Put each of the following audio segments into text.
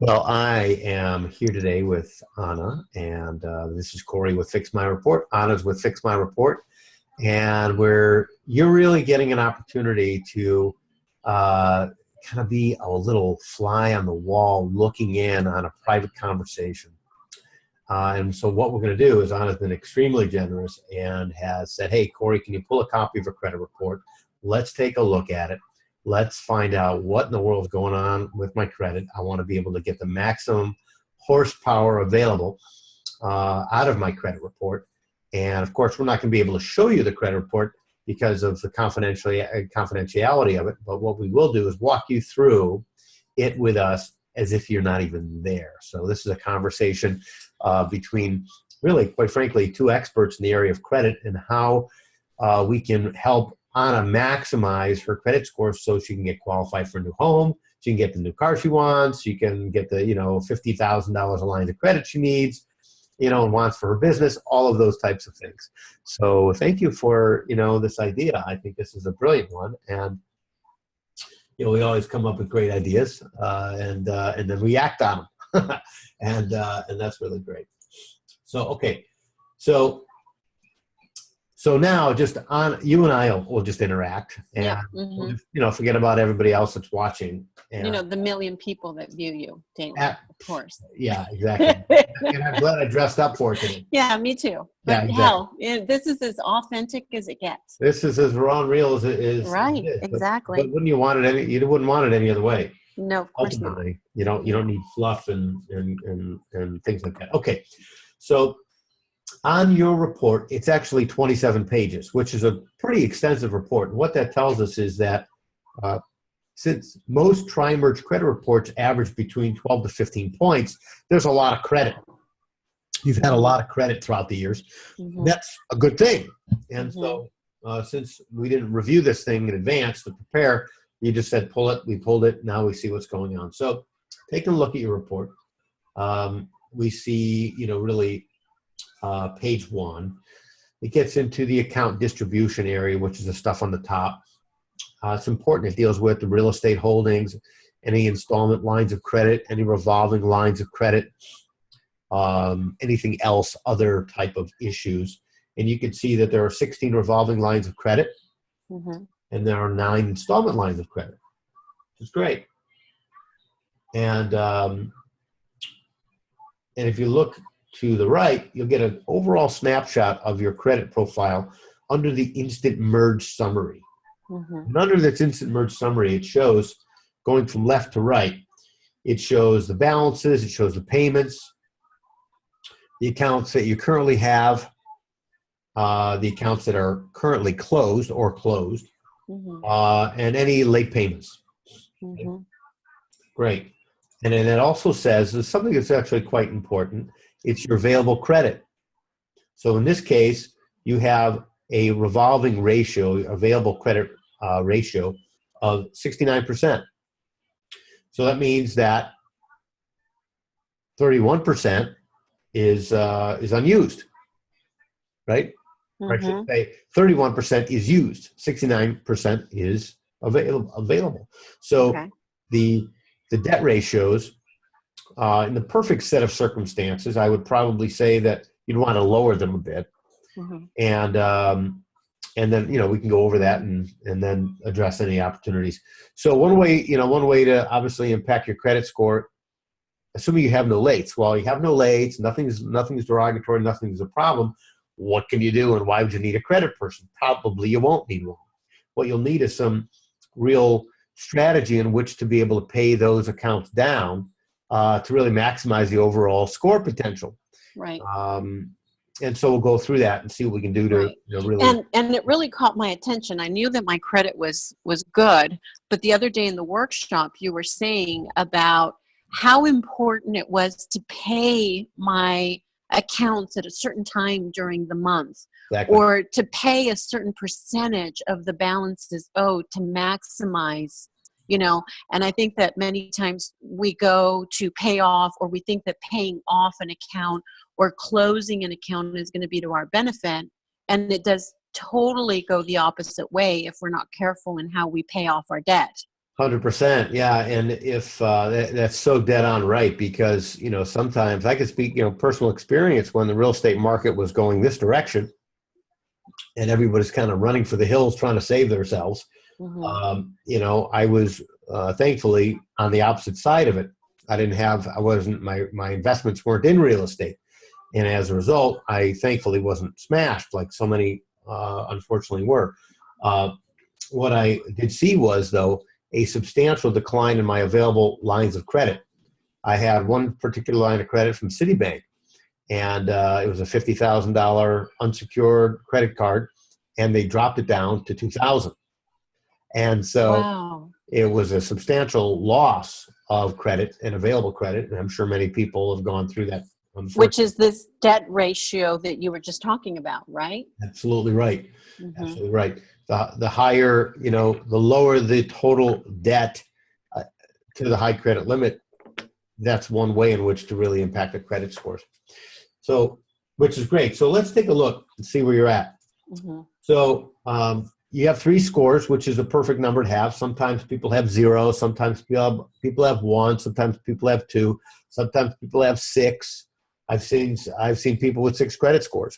Well, I am here today with Anna, and this is Corey with Fix My Report. Anna's with Fix My Report, and you're really getting an opportunity to kind of be a little fly on the wall, looking in on a private conversation. And so what we're going to do is Anna's been extremely generous and has said, "Hey, Corey, can you pull a copy of a credit report? Let's take a look at it. Let's find out what in the world is going on with my credit. I want to be able to get the maximum horsepower available out of my credit report." And of course, we're not going to be able to show you the credit report because of the confidentiality of it. But what we will do is walk you through it with us as if you're not even there. So this is a conversation between, really, quite frankly, two experts in the area of credit and how we can help Anna maximize her credit score so she can get qualified for a new home, she can get the new car she wants, she can get the $50,000 of lines of credit she needs, and wants for her business, all of those types of things. So thank you for this idea. I think this is a brilliant one, and we always come up with great ideas and then we act on them, and that's really great. So okay, so now, just on you and I will just interact, and Yeah. Mm-hmm. we'll just, forget about everybody else that's watching. And, the million people that view you daily, of course. Yeah, exactly. And I'm glad I dressed up for it today. Yeah, me too. But Yeah, hell, this is as authentic as it gets. This is as raw and real as it is. Right, exactly. But wouldn't you want it you wouldn't want it any other way. No, of course Ultimately, not. You don't need fluff and things like that. Okay, so on your report, it's actually 27 pages, which is a pretty extensive report. And what that tells us is that since most tri-merge credit reports average between 12 to 15 points, there's a lot of credit. You've had a lot of credit throughout the years. Mm-hmm. That's a good thing. And so since we didn't review this thing in advance to prepare, you just said, pull it. We pulled it. Now we see what's going on. So taking a look at your report, we see, really page 1. It gets into the account distribution area, which is the stuff on the top. It's important. It deals with the real estate holdings, any installment lines of credit, any revolving lines of credit, anything else, other type of issues. And you can see that there are 16 revolving lines of credit, and there are 9 installment lines of credit, which is great. And if you look to the right, you'll get an overall snapshot of your credit profile under the instant merge summary. And under this instant merge summary, it shows, going from left to right, it shows the balances, it shows the payments, the accounts that you currently have, the accounts that are currently closed or closed, and any late payments. Great. And then it also says, there's something that's actually quite important, it's your available credit. So in this case, you have a revolving ratio, available credit ratio of 69%. So that means that 31% is unused, right? Or I should say 31% is used, 69% is available. So the debt ratios, in the perfect set of circumstances, I would probably say that you'd want to lower them a bit, and then we can go over that and then address any opportunities. So one way to obviously impact your credit score, assuming you have no lates. Well, you have no lates, nothing's derogatory, nothing's a problem. What can you do, and why would you need a credit person? Probably you won't need one. What you'll need is some real strategy in which to be able to pay those accounts down to really maximize the overall score potential. Right. And so we'll go through that and see what we can do to really. And it really caught my attention. I knew that my credit was good, but the other day in the workshop, you were saying about how important it was to pay my accounts at a certain time during the month, or to pay a certain percentage of the balances owed to maximize. And I think that many times we go to pay off, or we think that paying off an account or closing an account is going to be to our benefit. And it does totally go the opposite way if we're not careful in how we pay off our debt. 100%. Yeah. And if that's so dead on right, because, sometimes I could speak, personal experience when the real estate market was going this direction and everybody's kind of running for the hills trying to save themselves. Hmm. I was thankfully on the opposite side of it. My investments weren't in real estate. And as a result, I thankfully wasn't smashed like so many unfortunately were. Uh, what I did see was, though, a substantial decline in my available lines of credit. I had one particular line of credit from Citibank, and it was a $50,000 unsecured credit card, and they dropped it down to 2,000. And so Wow. it was a substantial loss of credit and available credit, and I'm sure many people have gone through that. Which Unfortunately, is this debt ratio that you were just talking about, right? absolutely right. Hmm. Absolutely right. The higher, the lower the total debt uh, to the high credit limit, that's one way in which to really impact the credit scores. So, which is great. So let's take a look and see where you're at. Hmm. So you have 3 scores, which is a perfect number to have. Sometimes people have 0. Sometimes people have 1. Sometimes people have 2. Sometimes people have 6. I've seen people with 6 credit scores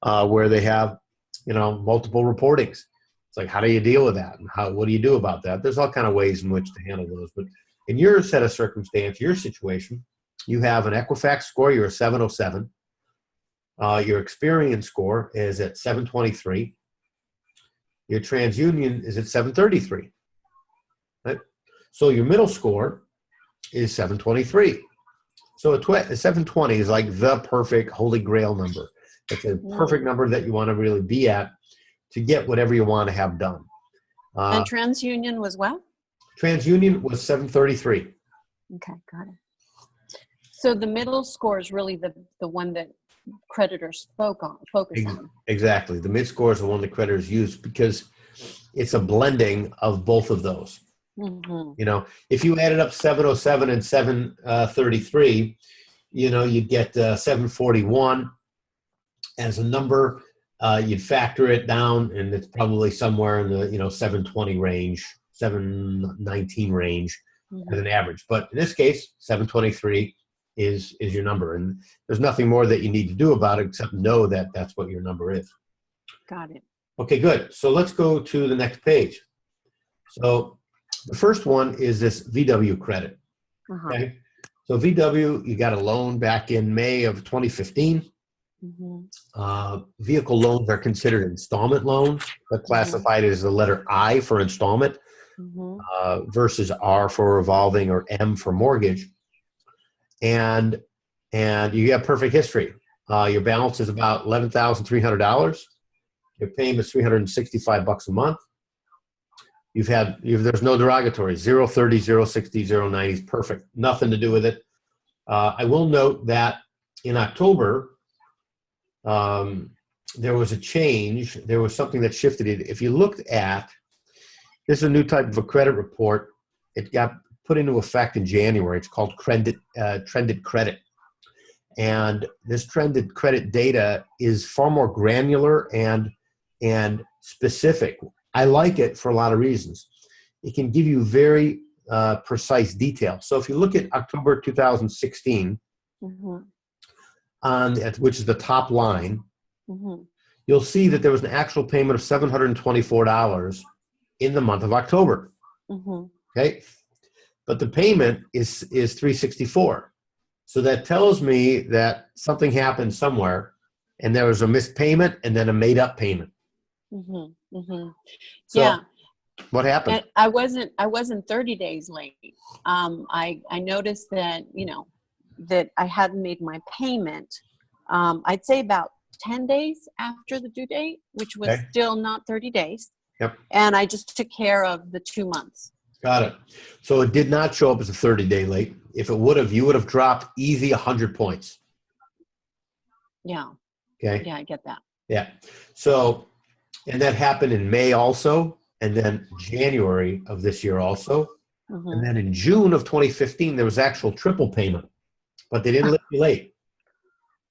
where they have multiple reportings. It's like, how do you deal with that? And what do you do about that? There's all kind of ways in which to handle those. But in your set of circumstance, your situation, you have an Equifax score. You're a 707. Your Experian score is at 723. Your TransUnion is at 733. Right? So your middle score is 723. So a 720 is like the perfect holy grail number. It's a perfect number that you want to really be at to get whatever you want to have done. And TransUnion was what? TransUnion was 733. Okay, got it. So the middle score is really the one that creditors focus on. Exactly. The mid score is the one the creditors use because it's a blending of both of those. Mm-hmm. If you added up 707 and 733, you'd get 741 as a number. You'd factor it down, and it's probably somewhere in the 720 range, 719 range as an average. But in this case, 723 is your number, and there's nothing more that you need to do about it except know that that's what your number is. Got it. Okay, good. So let's go to the next page. So the first one is this VW credit. Uh-huh. Okay. So VW, you got a loan back in May of 2015. Mm-hmm. Vehicle loans are considered installment loans, but classified as the letter I for installment versus R for revolving or M for mortgage. And you have perfect history. Your balance is about $11,300. Your payment is $365 a month. There's no derogatory, 030, 060, 090 is perfect. Nothing to do with it. I will note that in October, there was a change. There was something that shifted it. If you looked at, this is a new type of a credit report. It got put into effect in January. It's called trended credit. And this trended credit data is far more granular and specific. I like it for a lot of reasons. It can give you very precise detail. So if you look at October 2016, which is the top line, you'll see that there was an actual payment of $724 in the month of October. Okay, but the payment is $364. So that tells me that something happened somewhere, and there was a missed payment and then a made-up payment. So yeah. What happened? And I wasn't 30 days late. I noticed that that I hadn't made my payment. I'd say about 10 days after the due date, which was still not 30 days. Yep. And I just took care of the 2 months. Got it. So it did not show up as a 30-day late. If it would have, you would have dropped easy 100 points. Yeah. Okay. Yeah, I get that. Yeah. So, and that happened in May also, and then January of this year also. And then in June of 2015, there was actual triple payment, but they didn't let you late.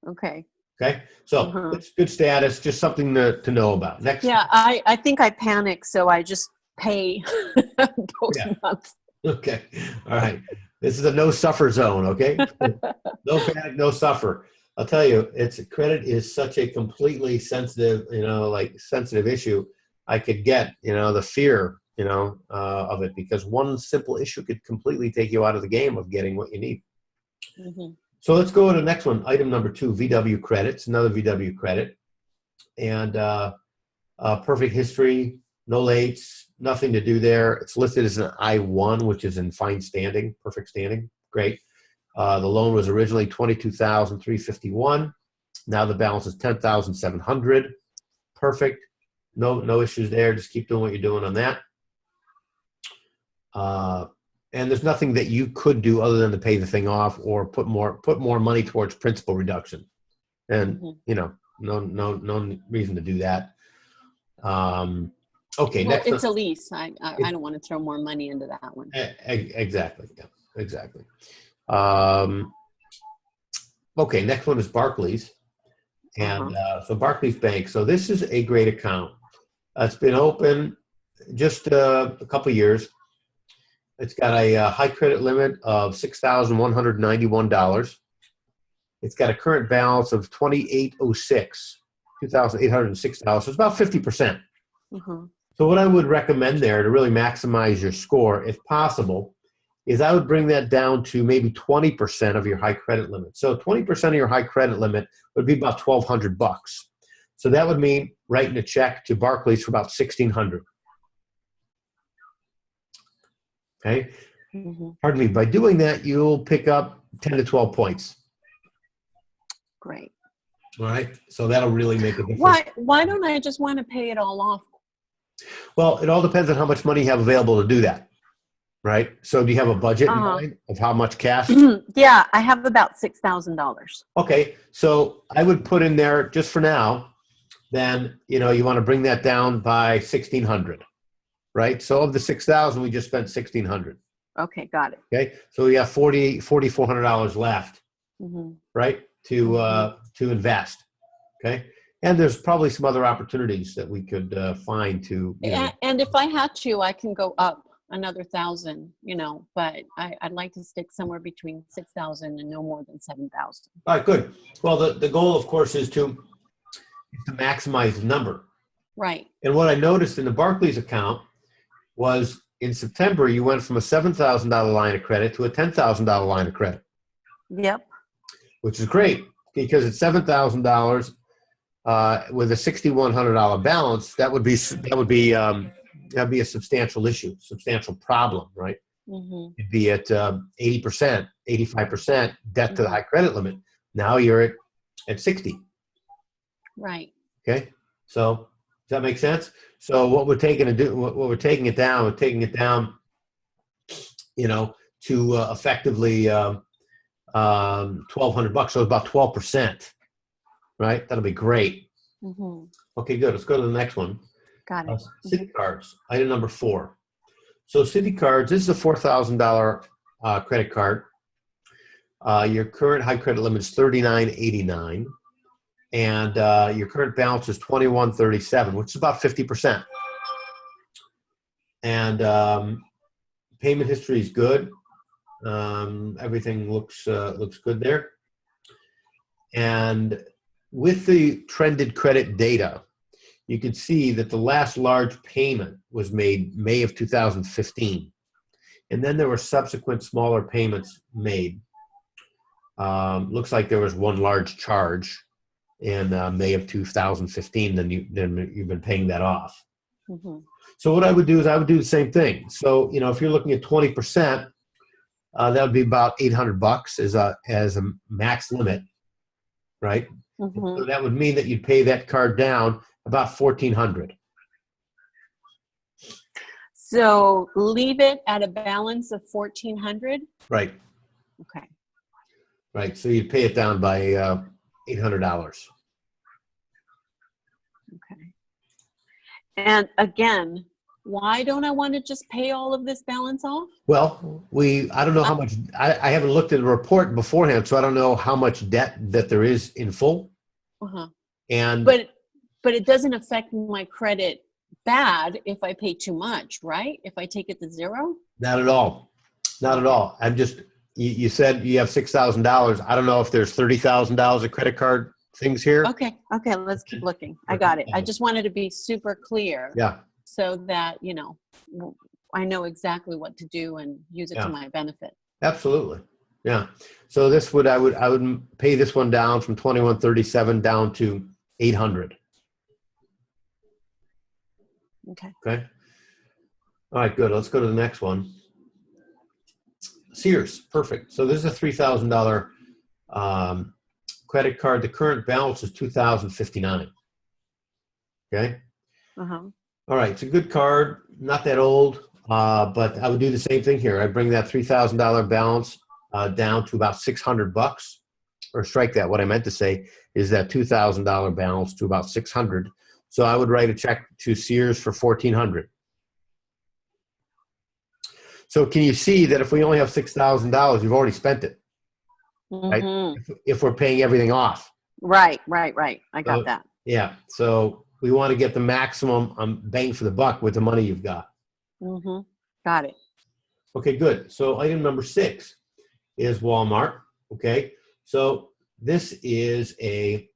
Okay. Okay. So it's good status, just something to know about. Next. Yeah, I think I panicked, so I just pay those Yeah. months. Okay. All right. This is a no suffer zone. Okay. No panic, no suffer. I'll tell you, credit is such a completely sensitive, like sensitive issue. I could get, the fear, of it, because one simple issue could completely take you out of the game of getting what you need. Mm-hmm. So let's go to the next one. Item number 2, VW credits, another VW credit, and perfect history, no lates, nothing to do there. It's listed as an I-1, which is in fine standing, perfect standing. Great. The loan was originally $22,351. Now the balance is $10,700. Perfect. No issues there. Just keep doing what you're doing on that. And there's nothing that you could do other than to pay the thing off or put more money towards principal reduction. And no reason to do that. Okay, Well, next. it's a lease. I don't want to throw more money into that one. Exactly. Yeah, exactly. Okay, next one is Barclays. And so Barclays Bank. So this is a great account. It's been open just a couple of years. It's got a high credit limit of $6,191. It's got a current balance of $2,806. So it's about 50%. Mm-hmm. So what I would recommend there to really maximize your score, if possible, is I would bring that down to maybe 20% of your high credit limit. So 20% of your high credit limit would be about $1,200. So that would mean writing a check to Barclays for about $1,600. Okay. Mm-hmm. Pardon me. By doing that, you'll pick up 10 to 12 points. Great. All right. So that'll really make a difference. Why don't I just want to pay it all off? Well, it all depends on how much money you have available to do that. Right. So do you have a budget in mind of how much cash? Yeah, I have about $6,000. Okay. So I would put in there just for now, then, you want to bring that down by 1,600. Right. So of the 6,000, we just spent 1,600. Okay. Got it. Okay. So we have $4,400 left. Mm-hmm. Right. To invest. Okay. And there's probably some other opportunities that we could find to. And if I had to, I can go up another 1,000, but I'd like to stick somewhere between 6,000 and no more than 7,000. All right, good. Well, the goal, of course, is to maximize the number. Right. And what I noticed in the Barclays account was in September, you went from a $7,000 line of credit to a $10,000 line of credit. Yep. Which is great because it's $7,000 with a $6,100 balance. That'd be a substantial issue, substantial problem, right? Mm-hmm. It'd be at 80%, 85% debt to the high credit limit. Now you're at 60. Right. Okay. So does that make sense? So what we're taking it down, to effectively $1,200. So about 12%, right? That'll be great. Mm-hmm. Okay, good. Let's go to the next one. Got it. Citi Cards, item number 4. So Citi Cards, this is a $4,000 credit card. Your current high credit limit is $39.89, and your current balance is $21.37, which is about 50%. And payment history is good. Everything looks good there. And with the trended credit data, you can see that the last large payment was made May of 2015. And then there were subsequent smaller payments made. Looks like there was one large charge in May of 2015, then you've been paying that off. Mm-hmm. So what I would do is I would do the same thing. So, if you're looking at 20%, that would be about $800 as a max limit, right? Mm-hmm. So that would mean that you'd pay that card down about $1,400. So leave it at a balance of $1,400. Right. Okay. Right. So you'd pay it down by $800. Okay. And again, why don't I want to just pay all of this balance off? Well, I don't know how much, I haven't looked at the report beforehand, so I don't know how much debt that there is in full. Uh-huh. And but it doesn't affect my credit bad if I pay too much, right? If I take it to zero? Not at all. Not at all. I'm just, you said you have $6,000. I don't know if there's $30,000 of credit card things here. Okay, okay, let's keep looking. I got it. I just wanted to be super clear Yeah, so that, you know, I know exactly what to do and use it Yeah. to my benefit. absolutely. Yeah. So this would, I would pay this one down from 2137 down to 800. Okay. Okay. All right, good. Let's go to the next one. Sears, perfect. So this is a $3,000 credit card. The current balance is $2,059. Okay. Uh-huh. All right, it's a good card, not that old, but I would do the same thing here. I'd bring that $3,000 balance down to about $600, or strike that. What I meant to say is that $2,000 balance to about $600. So I would write a check to Sears for $1,400. So can you see that if we only have $6,000, we've already spent it, right? Mhm. If we're paying everything off. Right. I got So, that. yeah, so we want to get the maximum bang for the buck with the money you've got. Mm-hmm. Got it. Okay, good. So item number 6 is Walmart. Okay, so this is a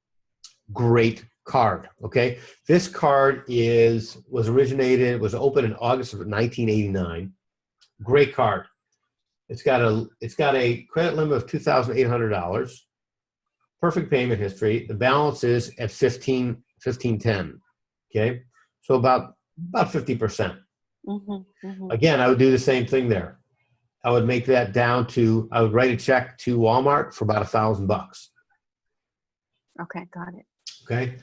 great card. Okay, this card was opened in August of 1989. Great card. It's got a credit limit of $2,800. Perfect payment history. The balance is at 1510. Okay, so about 50%. Mm-hmm. Mm-hmm. Again, I would do the same thing there. I would make that down to, I would write a check to Walmart for about $1,000. Okay, got it. Okay.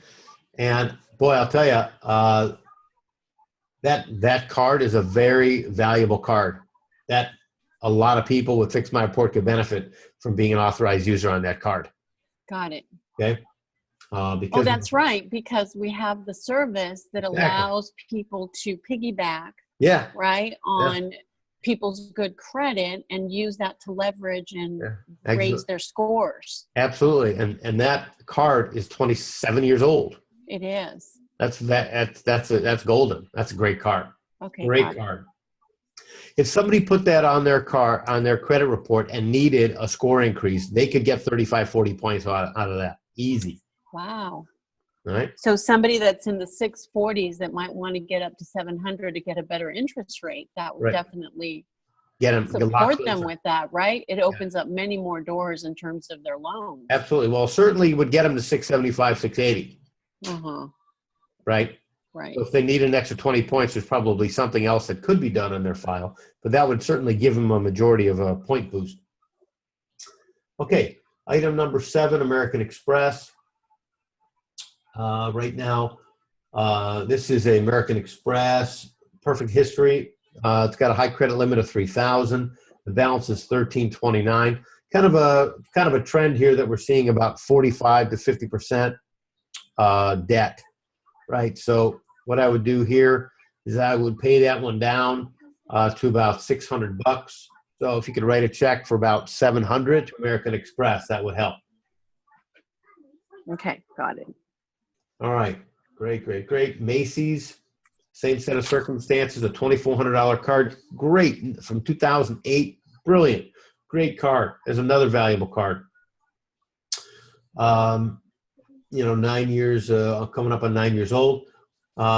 And boy, I'll tell you, that card is a very valuable card. That a lot of people with Fix My Report could benefit from being an authorized user on that card. Got it. Okay. Oh, Because that's right, because we have the service that Exactly. allows people to piggyback, yeah, right, on people's good credit and use that to leverage and raise their scores. absolutely. And that card is 27 years old. It is. That's golden. That's a great card. Okay, Great card. If somebody put that on their credit report and needed a score increase, they could get 35, 40 points out of that. Easy. Wow. All right. So somebody that's in the 640s that might want to get up to 700 to get a better interest rate, that would definitely support them with that, right? It opens up many more doors in terms of their loans. Absolutely. Well, certainly would get them to 675, 680. Right? Right. So if they need an extra 20 points, there's probably something else that could be done on their file, but that would certainly give them a majority of a point boost. Okay. Item number 7, American Express. Right now, this is a American Express, perfect history. It's got a high credit limit of 3,000. The balance is 1,329. Kind of a trend here that we're seeing about 45 to 50% debt, right? So what I would do here is I would pay that one down to about $600. So if you could write a check for about $700 to American Express, that would help. Okay, got it. All right, great. Macy's, same set of circumstances, a $2,400 card. Great, from 2008, brilliant. Great card. There's another valuable card. 9 years, coming up on 9 years old.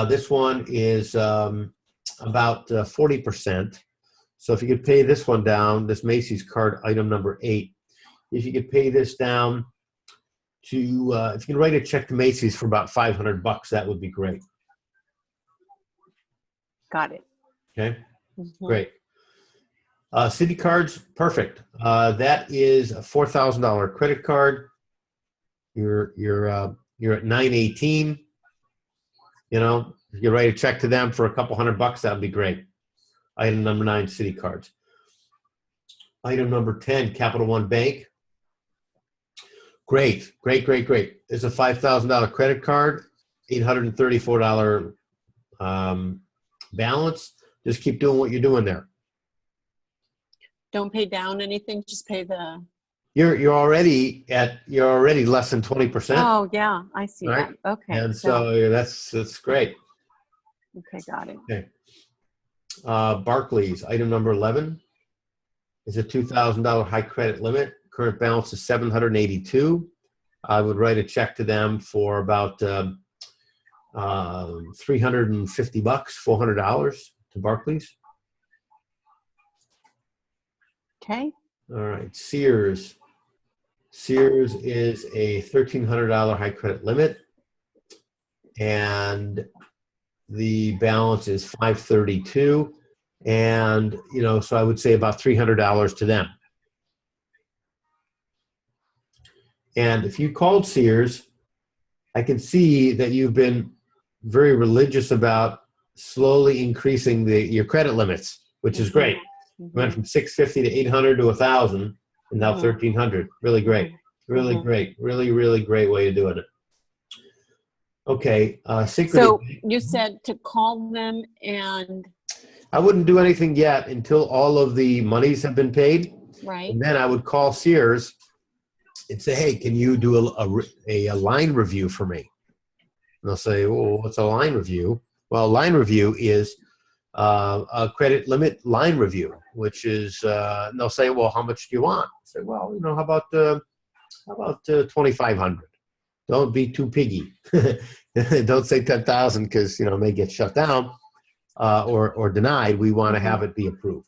This one is about 40%. So if you could pay this one down, this Macy's card, item number 8, if you could pay this down to, if you can write a check to Macy's for about $500, that would be great. Got it. Okay, great. City cards, perfect. That is a $4,000 credit card. You're at 918. If you write a check to them for a couple $100, that would be great. Item number 9, city cards. Item number 10, Capital One Bank. Great. It's a $5,000 credit card, $834 balance. Just keep doing what you're doing there. Don't pay down anything, just pay the... You're already less than 20%. Oh, yeah, I see that. Okay. And so that's great. Okay, got it. Okay. Barclays, item number 11 is a $2,000 high credit limit. Current balance is 782. I would write a check to them for about 350 bucks, $400 to Barclays. Okay. All right, Sears. Sears is a $1,300 high credit limit, and the balance is 532. And, you know, so I would say about $300 to them. And if you called Sears, I can see that you've been very religious about slowly increasing your credit limits, which is great. Went from 650 to 800 to 1,000, and now 1,300. Really great. Really great. Really, really great way of doing it. Okay. So you said to call them, and I wouldn't do anything yet until all of the monies have been paid. right. And then I would call Sears and say, hey, can you do a line review for me? And they'll say, well, what's a line review? Well, a line review is a credit limit line review, which is, and they'll say, well, how much do you want? I say, well, you know, how about 2,500? Don't be too piggy. Don't say 10,000 because, you know, it may get shut down or denied. We want to have it be approved.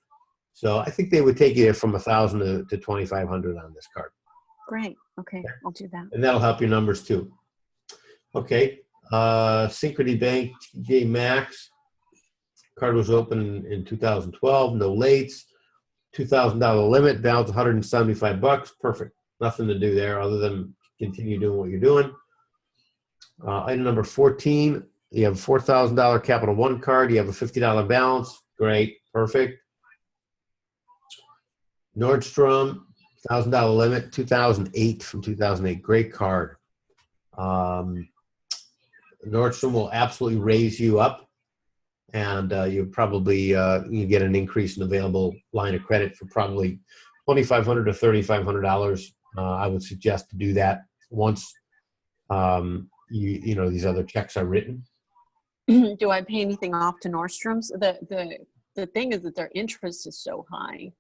So I think they would take it from 1,000 to 2,500 on this card. Great. Okay, I'll do that. And that'll help your numbers too. Okay. Synchrony Bank, TJ Maxx. Card was open in 2012. No lates. $2,000 limit. Balance 175 bucks. Perfect. Nothing to do there other than continue doing what you're doing. Item number 14. You have a $4,000 Capital One card. You have a $50 balance. Great. Perfect. Nordstrom, $1,000 limit. 2008 from 2008. Great card. Nordstrom will absolutely raise you up, and you probably you get an increase in available line of credit for probably $2,500 to $3,500. I would suggest to do that once you know these other checks are written. Do I pay anything off to Nordstrom's? The thing is that their interest is so high.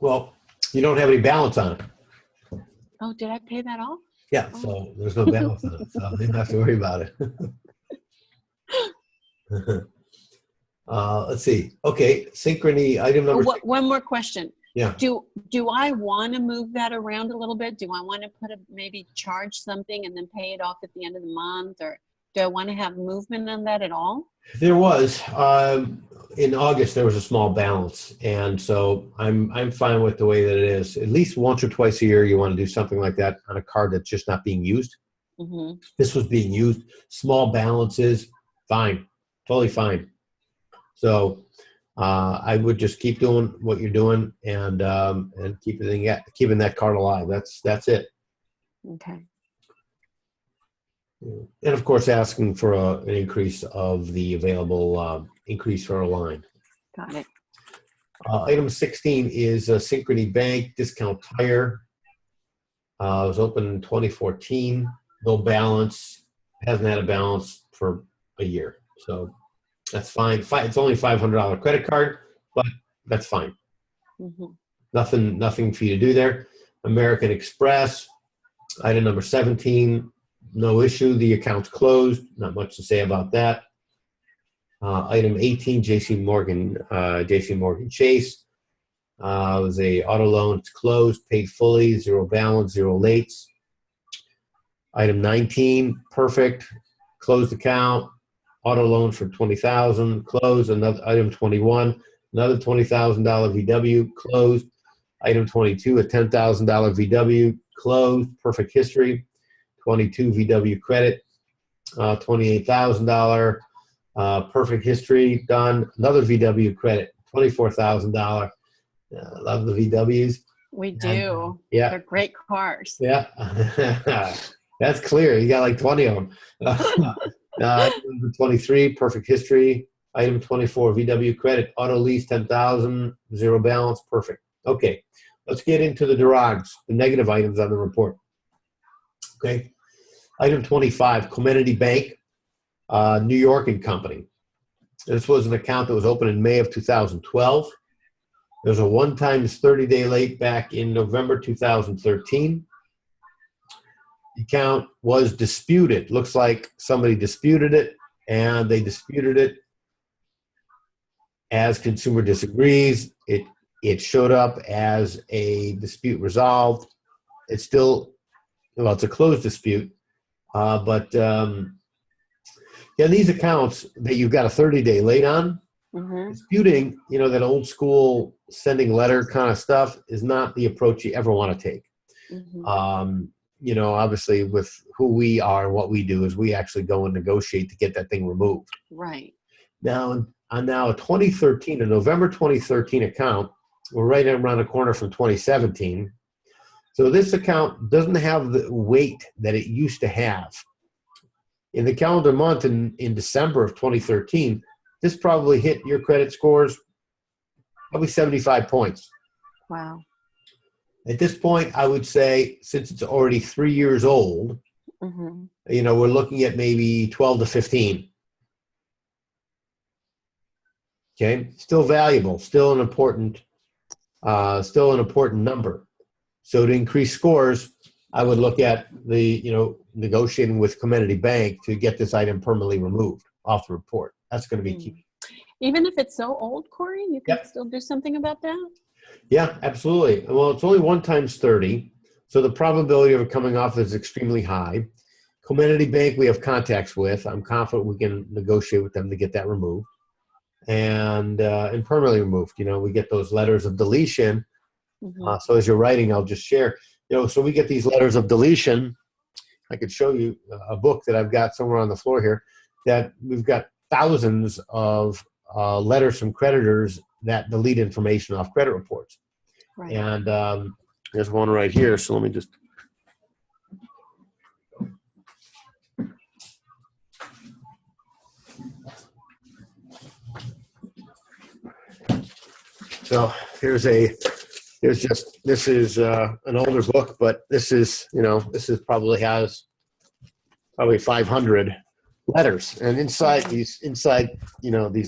Well, you don't have any balance on it. Oh, did I pay that off? Yeah, so there's no balance on it, so you don't have to worry about it. Let's see. Okay, Synchrony item number. One more question. Yeah. Do I want to move that around a little bit? Do I want to maybe charge something and then pay it off at the end of the month, or do I want to have movement on that at all? There was in August there was a small balance, and so I'm fine with the way that it is. At least once or twice a year, you want to do something like that on a card that's just not being used. This was being used. Small balances, fine, totally fine. So I would just keep doing what you're doing and keeping that card alive. That's it. Okay. And of course, asking for an increase of the available increase for a line. Got it. Item 16 is Synchrony Bank Discount Tire. It was open in 2014. No balance. Hasn't had a balance for a year. So that's fine. It's only $500 credit card, but that's fine. Nothing for you to do there. American Express. Item number 17. No issue. The account's closed. Not much to say about that. Item 18, JC Morgan Chase. Was a auto loan. It's closed, paid fully, zero balance, zero lates. Item 19, perfect. Closed account. Auto loan for $20,000. Closed. Another item 21. Another $20,000 VW. Closed. Item 22, a $10,000 VW. Closed. Perfect history. 22 VW credit, $28,000 perfect history, done. Another VW credit, $24,000. Love the VWs. We do. Yeah, they're great cars. Yeah, that's clear. You got like 20 of them. Item 23, perfect history. Item 24, VW credit, auto lease, $10,000, zero balance, perfect. Okay, let's get into the derogs, the negative items on the report. Okay. Item 25, Comenity Bank. New York and Company. This was an account that was opened in May of 2012. There was a one-time 30-day late back in November 2013. The account was disputed. Looks like somebody disputed it, and they disputed it as consumer disagrees. It showed up as a dispute resolved. It's still, well, it's a closed dispute, but yeah, these accounts that you've got a 30-day late on, disputing, that old school sending letter kind of stuff is not the approach you ever want to take. Obviously with who we are and what we do is we actually go and negotiate to get that thing removed. Right. Now, on a 2013, a November 2013 account, we're right around the corner from 2017. So this account doesn't have the weight that it used to have. In the calendar month in December of 2013, this probably hit your credit scores probably 75 points. Wow. At this point, I would say, since it's already 3 years old, we're looking at maybe 12 to 15. Okay, still valuable, still an important number. So to increase scores, I would look at negotiating with Comenity Bank to get this item permanently removed off the report. That's going to be key. Even if it's so old, Corey, you can still do something about that? Yeah, absolutely. Well, it's only 1 times 30, so the probability of it coming off is extremely high. Comenity Bank we have contacts with. I'm confident we can negotiate with them to get that removed and permanently removed. We get those letters of deletion. So as you're writing, I'll just share. So we get these letters of deletion. I could show you a book that I've got somewhere on the floor here that we've got thousands of letters from creditors that delete information off credit reports. Right. And there's one right here. So let me just. So this is an older book, but this probably has 500 letters, and inside these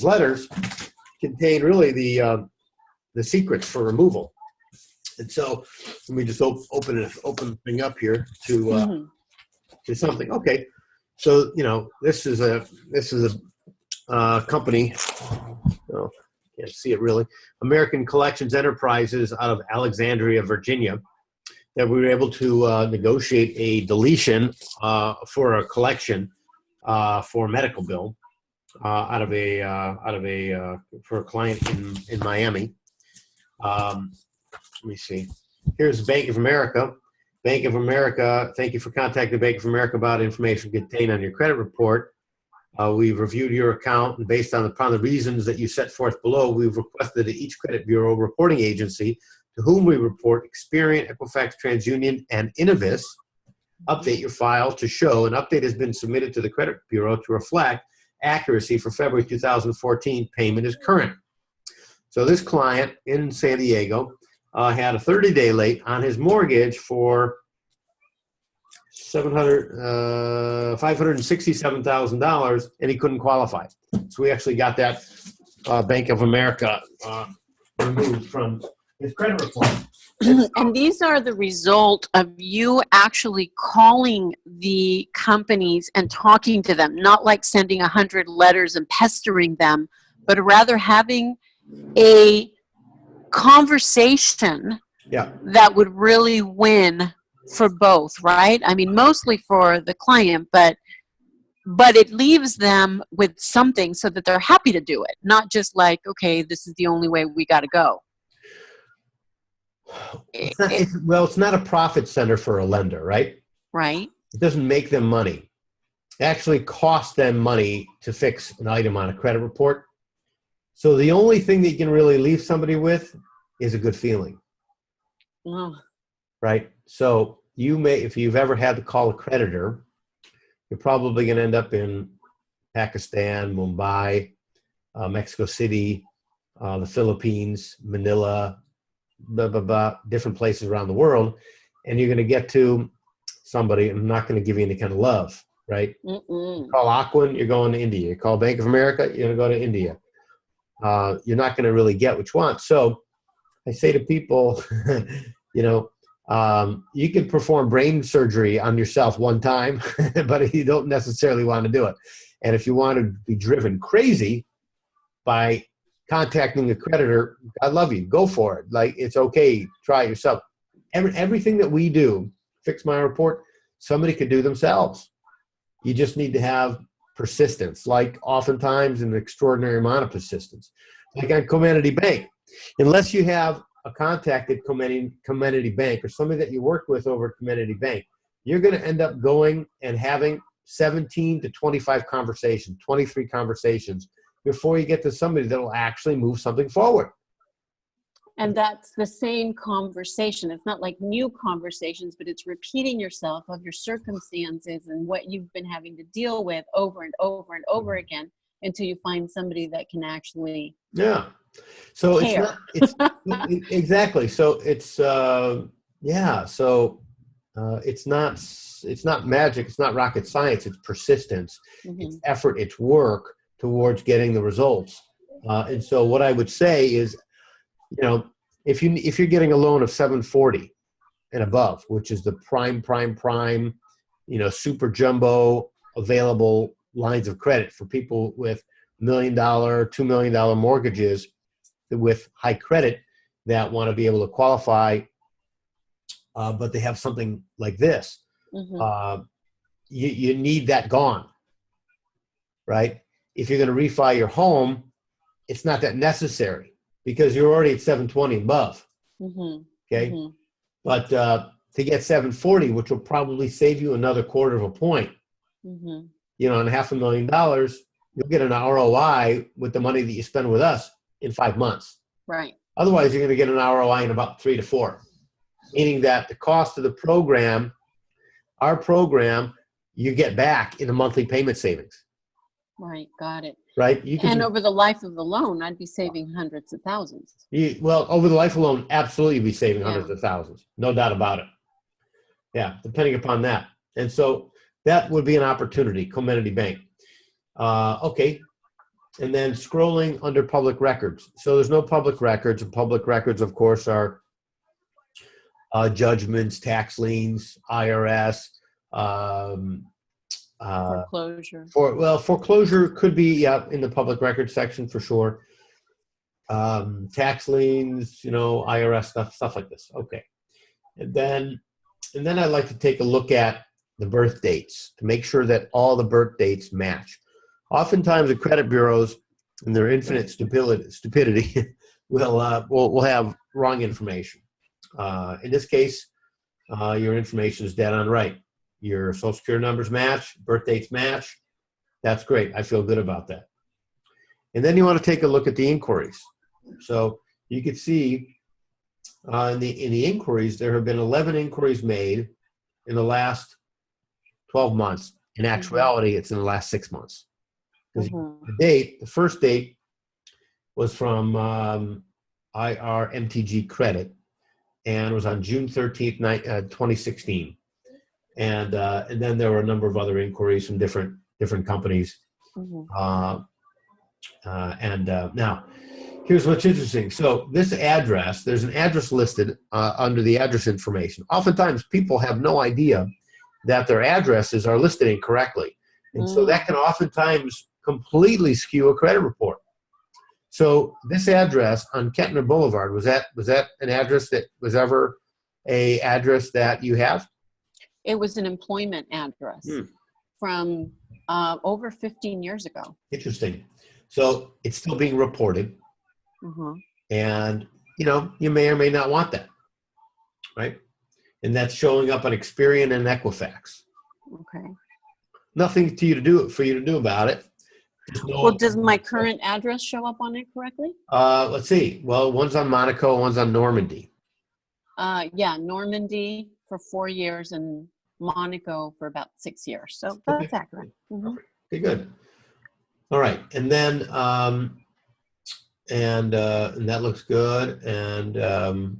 letters contain really the secrets for removal. And so let me just open the thing up here to something. Okay, so this is a company. Oh, can't see it really. American Collections Enterprises out of Alexandria, Virginia, that we were able to negotiate a deletion for a collection for a medical bill for a client in Miami. Let me see. Here's Bank of America. Bank of America, thank you for contacting Bank of America about information contained on your credit report. We've reviewed your account, and based upon the reasons that you set forth below, we've requested that each credit bureau reporting agency to whom we report, Experian, Equifax, TransUnion, and Innovis, update your file to show an update has been submitted to the credit bureau to reflect accuracy for February 2014. Payment is current. So this client in San Diego had a 30-day late on his mortgage for $567,000, and he couldn't qualify. So we actually got that Bank of America removed from his credit report. And these are the result of you actually calling the companies and talking to them, not like sending 100 letters and pestering them, but rather having a conversation that would really win for both, right? I mean, mostly for the client, but it leaves them with something so that they're happy to do it, not just like, okay, this is the only way we got to go. It's not a profit center for a lender, right? Right. It doesn't make them money. It actually costs them money to fix an item on a credit report. So the only thing that you can really leave somebody with is a good feeling. Oh. Right? So if you've ever had to call a creditor, you're probably going to end up in Pakistan, Mumbai, Mexico City, the Philippines, Manila, blah, blah, blah, different places around the world. And you're going to get to somebody, I'm not going to give you any kind of love, right? Mm-mm. You call Aquin, you're going to India. You call Bank of America, you're going to go to India. You're not going to really get what you want. So I say to people, you know, you can perform brain surgery on yourself one time, but you don't necessarily want to do it. And if you want to be driven crazy by contacting a creditor, I love you. Go for it. Like, it's okay. Try it yourself. Everything that we do, Fix My Report, somebody could do themselves. You just need to have persistence, like oftentimes an extraordinary amount of persistence. Like on Comenity Bank, unless you have a contact at Comenity Bank or somebody that you worked with over at Comenity Bank, you're going to end up going and having 17 to 25 conversations, 23 conversations before you get to somebody that will actually move something forward. And that's the same conversation. It's not like new conversations, but it's repeating yourself of your circumstances and what you've been having to deal with over and over and over again until you find somebody that can actually So care. it's exactly. So it's it's not magic. It's not rocket science. It's persistence. Mm-hmm. It's effort. It's work towards getting the results. And so what I would say is, you know, if you're getting a loan of 740 and above, which is the prime, you know, super jumbo available lines of credit for people with $1 million, $2 million mortgages with high credit that want to be able to qualify, but they have something like this. Mm-hmm. You need that gone, right? If you're going to refi your home, it's not that necessary because you're already at 720 above. Mm-hmm. Okay. Mm-hmm. But to get 740, which will probably save you another quarter of a point, Mm-hmm. you know, on $500,000, you'll get an ROI with the money that you spend with us in 5 months. Right. Otherwise, you're going to get an ROI in about 3 to 4, meaning that the cost of the program, our program, you get back in the monthly payment savings. Right. Got it. Right. And over the life of the loan, I'd be saving hundreds of thousands. Well, over the life of the loan, absolutely you'd be saving Yeah. hundreds of thousands. No doubt about it. Yeah, depending upon that. And so that would be an opportunity, Comenity Bank. Okay. And then scrolling under public records. So there's no public records. And public records, of course, are judgments, tax liens, IRS, Foreclosure. Foreclosure could be in the public records section for sure. Tax liens, you know, IRS stuff like this. Okay, and then I'd like to take a look at the birth dates to make sure that all the birth dates match. Oftentimes, the credit bureaus, in their infinite stupidity, will have wrong information. In this case, your information is dead on right. Your social security numbers match, birth dates match. That's great. I feel good about that. And then you want to take a look at the inquiries. So you can see in the inquiries, there have been 11 inquiries made in the last 12 months. In actuality, it's in the last 6 months. Because the first date was from IRMTG Credit, and it was on June 13th, 2016. And then there were a number of other inquiries from different companies. Now, here's what's interesting. So this address, there's an address listed under the address information. Oftentimes, people have no idea that their addresses are listed incorrectly. And so that can oftentimes completely skew a credit report. So this address on Kettner Boulevard, was that an address that was ever a address that you have? It was an employment address from over 15 years ago. Interesting. So it's still being reported. And, you know, you may or may not want that, right? And that's showing up on Experian and Equifax. Okay. Nothing for you to do about it. Well, does my current address show up on it correctly? Let's see. Well, one's on Monaco, one's on Normandy. Yeah, Normandy for 4 years and Monaco for about 6 years. So that's accurate. Okay, good. All right, and then and that looks good. And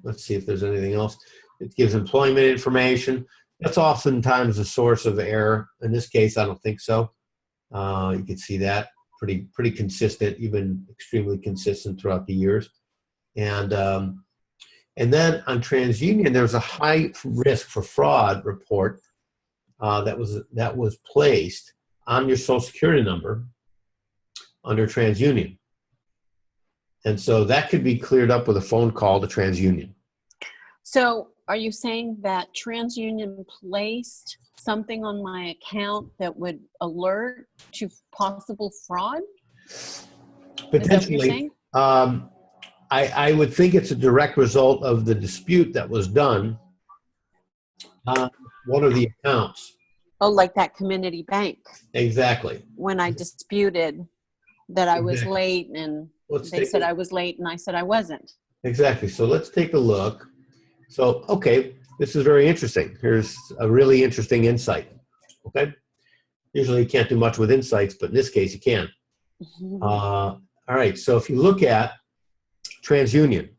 let's see if there's anything else. It gives employment information. That's oftentimes a source of error. In this case, I don't think so. You can see that pretty consistent, even extremely consistent throughout the years. And then on TransUnion, there's a high risk for fraud report that was placed on your Social Security number under TransUnion. And so that could be cleared up with a phone call to TransUnion. So are you saying that TransUnion placed something on my account that would alert to possible fraud? Potentially. I would think it's a direct result of the dispute that was done on one of the accounts. Oh, like that community bank. Exactly. When I disputed that I was late and they said I was late and I said I wasn't. Exactly. So let's take a look. So, okay, this is very interesting. Here's a really interesting insight. Okay. Usually you can't do much with insights, but in this case you can. All right. So if you look at TransUnion,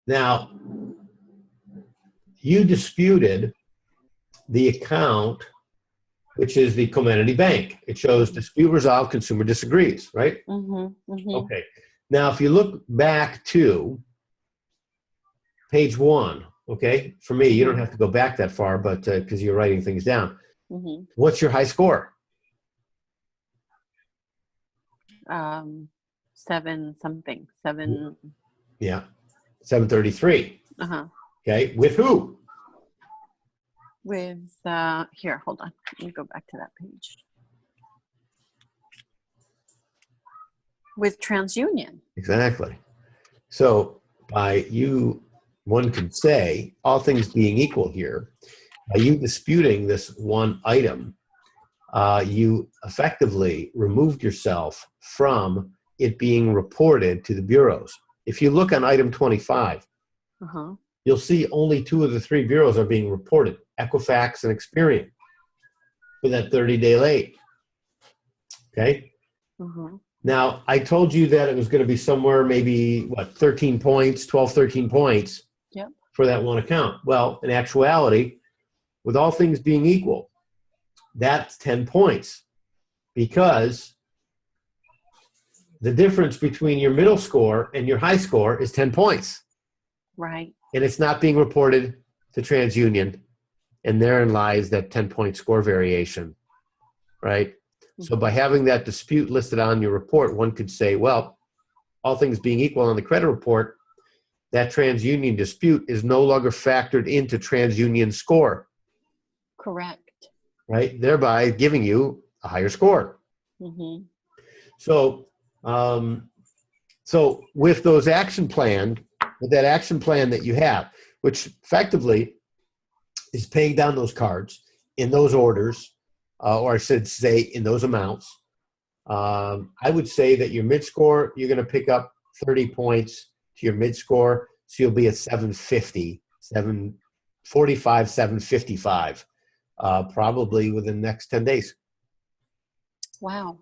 now you disputed the account, which is the Comenity Bank. It shows dispute resolved, consumer disagrees, right? Okay. Now, if you look back to page 1, okay, for me, you don't have to go back that far, but because you're writing things down. What's your high score? 7 something. 7. Yeah, 733. Okay, with who? With, here, hold on. Let me go back to that page. With TransUnion. Exactly. So by you, one could say, all things being equal here, by you disputing this one item, you effectively removed yourself from it being reported to the bureaus. If you look on item 25, you'll see only 2 of the 3 bureaus are being reported, Equifax and Experian, for that 30-day late. Okay? Now, I told you that it was going to be somewhere maybe, what, 13 points, 12, 13 points for that one account. Well, in actuality, with all things being equal, that's 10 points because the difference between your middle score and your high score is 10 points. Right. And it's not being reported to TransUnion. And therein lies that 10-point score variation, right? So by having that dispute listed on your report, one could say, well, all things being equal on the credit report, that TransUnion dispute is no longer factored into TransUnion's score. Correct. Right? Thereby giving you a higher score. So, so with those with that action plan that you have, which effectively is paying down those cards in those orders, or I should say in those amounts, I would say that your mid-score, you're going to pick up 30 points to your mid-score, so you'll be at 750, 745, 755, probably within the next 10 days. Wow,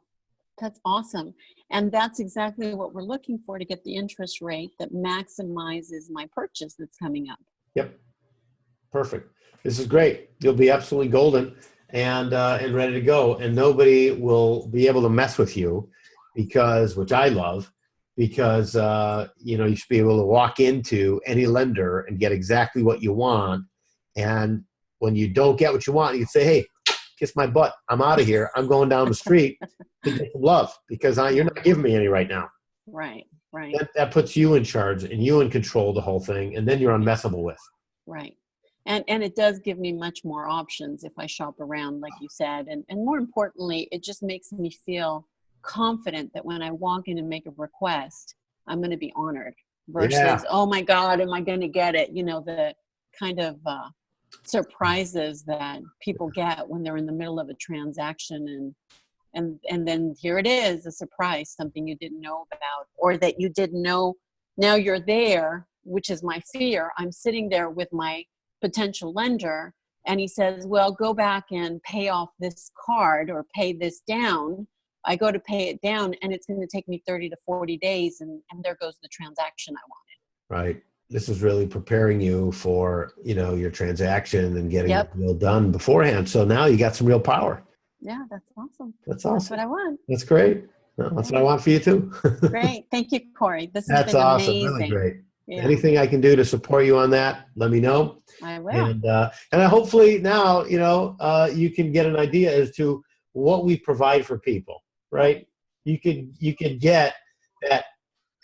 that's awesome. And that's exactly what we're looking for to get the interest rate that maximizes my purchase that's coming up. Yep. Perfect. This is great. You'll be absolutely golden and ready to go. And nobody will be able to mess with you because, which I love, because, you should be able to walk into any lender and get exactly what you want. And when you don't get what you want, you can say, hey, kiss my butt. I'm out of here. I'm going down the street to get some love because you're not giving me any right now. Right, right. That puts you in charge and you in control of the whole thing. And then you're unmessable with. Right. And it does give me much more options if I shop around, like you said. And more importantly, it just makes me feel confident that when I walk in and make a request, I'm going to be honored versus, oh my God, am I going to get it? The kind of surprises that people get when they're in the middle of a transaction and then here it is, a surprise, something you didn't know about or that you didn't know. Now you're there, which is my fear. I'm sitting there with my potential lender and he says, well, go back and pay off this card or pay this down. I go to pay it down and it's going to take me 30 to 40 days and there goes the transaction I wanted. Right. this is really preparing you for, your transaction and getting Yep. the deal done beforehand. So now you got some real power. Yeah, that's awesome. That's That's awesome. what I want. That's great. No, that's what I want for you too. Great. Thank you, Corey. This has That's been awesome. Really amazing. great. Yeah, Anything I can do to support you on that, let me know. I will. And hopefully now, you can get an idea as to what we provide for people, right? You could get that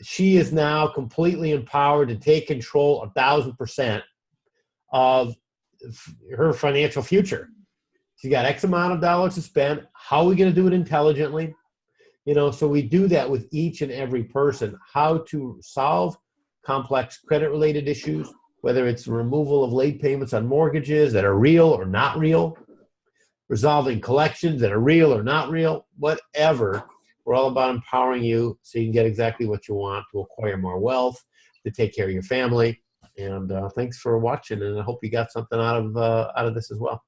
she is now completely empowered to take control 1,000% of her financial future. She's got X amount of dollars to spend. How are we going to do it intelligently? So we do that with each and every person, how to solve complex credit related issues, whether it's removal of late payments on mortgages that are real or not real, resolving collections that are real or not real, whatever. We're all about empowering you so you can get exactly what you want to acquire more wealth, to take care of your family. And thanks for watching, and I hope you got something out of this as well.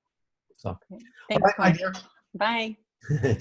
So, Thanks, all right, my Corey. dear. Bye. Take